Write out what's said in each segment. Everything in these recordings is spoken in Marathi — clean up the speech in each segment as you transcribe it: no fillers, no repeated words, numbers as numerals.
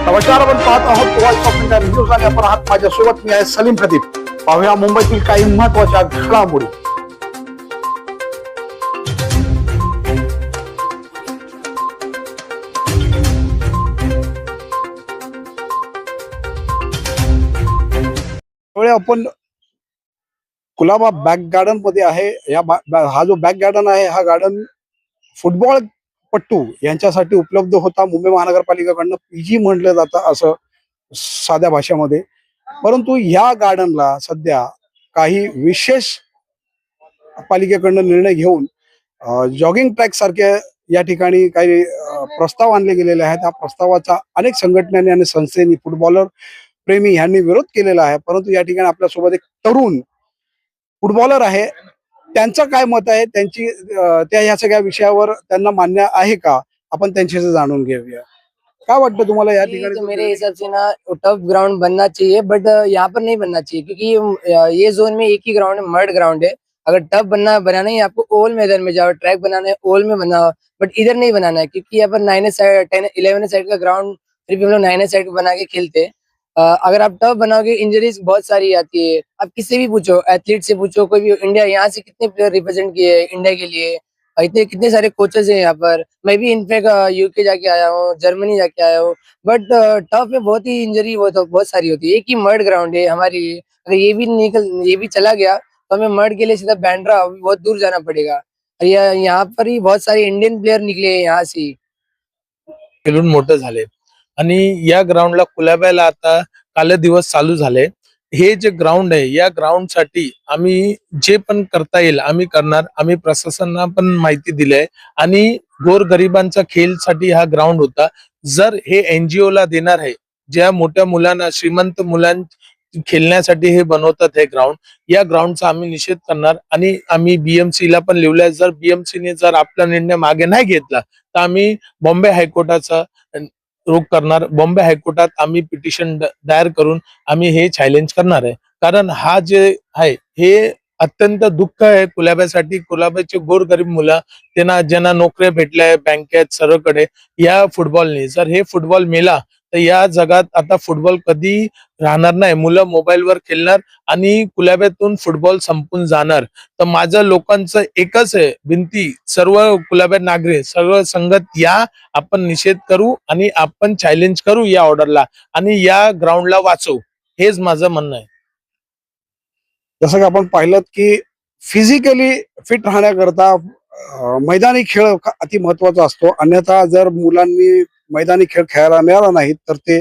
नमस्कार, आपण पाहत आहोत वॉइस ऑफ इंडिया न्यूज आणि आपण आहात माझ्यासोबत मी आहे सलीम खतीब. पाहूया मुंबईतील काही महत्वाच्या घडामोडी. आपण कुलाबा बॅक गार्डन मध्ये आहे. हा जो बॅक गार्डन आहे हा गार्डन फुटबॉल पट्टू यांच्यासाठी उपलब्ध होता. मुंबई महानगरपालिकेकडनं पीजी म्हटलं जातं असं साध्या भाषेमध्ये. परंतु या गार्डनला सध्या काही विशेष पालिकेकडनं निर्णय घेऊन जॉगिंग ट्रॅक सारखे या ठिकाणी काही प्रस्ताव आणले गेलेले आहेत. त्या प्रस्तावाचा अनेक संघटनांनी आणि संस्थेनी फुटबॉलर प्रेमी यांनी विरोध केलेला आहे. परंतु या ठिकाणी आपल्यासोबत एक तरुण फुटबॉलर आहे. त्यांचं काय मत आहे, त्यांची त्या या सगळ्या विषयावर त्यांना मान्य आहे का, आपण त्यांच्याशी जाणून घेऊया. काय वाटतं तुम्हाला या ठिकाणी? तो मेरे हिसाब से ना टफ ग्राउंड बनना चाहिए, बट यहाँ पर नहीं बनना चाहिए, क्योंकि ये जोन में एक ही ग्राउंड है, मड ग्राउंड है. अगर टफ बनाना है आपको ओल मैदान में जाओ, ट्रैक बनाना है ओल में बनाओ, बट इधर नहीं बनाना है, क्योंकि यहाँ पर 9 साइड 10 11 साइड का ग्राउंड फिर भी हम लोग 9 साइड बना के खेलते हैं. अगर आप टफ बनाओगे इंजरीज बहुत सारी आती है. आप किससे भी पूछो, एथलीट से पूछो, कोई भी इंडिया यहाँ से कितने प्लेयर रिप्रेजेंट किए इंडिया के लिए, इतने कितने सारे कोचेस हैं यहाँ पर. मैं भी इनफैक्ट यूके जाके आया हूँ, जर्मनी जाके आया हूँ, बट टफ में बहुत ही इंजरी बहुत सारी होती है. एक ही मड ग्राउंड है हमारे लिए. अगर ये भी चला गया तो हमें मड के लिए सीधा बैंड्रा बहुत दूर जाना पड़ेगा. यहाँ पर ही बहुत सारे इंडियन प्लेयर निकले हैं यहाँ से. खेळून मोठं झाले आणि या ग्राउंडला कुलाब्याला आता काल दिवस चालू झाले. हे जे ग्राउंड आहे या ग्राउंड साठी आम्ही जे पण करता येईल आम्ही करणार. आम्ही प्रशासनाला पण माहिती दिली आहे आणि गोरगरिबांचा खेळसाठी हा ग्राउंड होता. जर हे एनजीओ ला देणार आहे, ज्या मोठ्या मुलांना श्रीमंत मुलांना खेळण्यासाठी हे बनवतात हे ग्राउंड, या ग्राउंडचा आम्ही निषेध करणार आणि आम्ही बीएमसी ला पण लिहिलंय. जर बीएमसीने जर आपला निर्णय मागे नाही घेतला तर आम्ही बॉम्बे हायकोर्टाचा रोख करणार. बॉम्बे हायकोर्टात आम्ही पिटिशन दायर करून आम्ही हे चॅलेंज करणार आहे. कारण हा जे आहे हे अत्यंत दुःख आहे कुलाब्यासाठी. कुलाब्याचे गोरगरीब मुलं त्यांना ज्यांना नोकऱ्या भेटल्या बँकेत सर्वकडे, या फुटबॉलने जर हे फुटबॉल मेला तर या जगात आता फुटबॉल कधी राहणार नाही. मुलं मोबाईलवर खेळणार आणि कुलाब्यातून फुटबॉल संपून जाणार. तर माझं लोकांचं एकच आहे विनंती, सर्व कुलाब्यात नागरिक सर्व संगत या, आपण निषेध करू आणि आपण चॅलेंज करू या ऑर्डरला आणि या ग्राउंडला वाचवू. हेच माझं म्हणणं आहे. जसं की आपण पाहिलं की फिजिकली फिट राहण्याकरता मैदानी खेळ अति महत्वाचा असतो. अन्यथा जर मुलांनी मैदानी खेळ खेळायला मिळाला नाही तर ते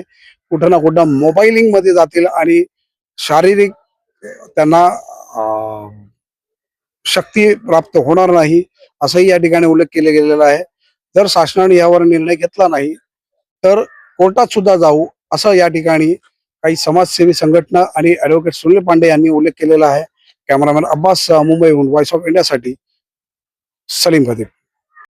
कुठं ना कुठं मोबाईलिंग मध्ये जातील आणि शारीरिक त्यांना शक्ती प्राप्त होणार नाही, असंही या ठिकाणी उल्लेख केला गेलेला आहे. जर शासनाने यावर निर्णय घेतला नाही तर कोर्टात सुद्धा जाऊ, असं या ठिकाणी काही समाजसेवी संघटना आणि ऍडव्होकेट सुनील पांडे यांनी उल्लेख केलेला आहे. कॅमेरामॅन अब्बास, मुंबईहून वॉइस ऑफ इंडियासाठी सलीम खतीब.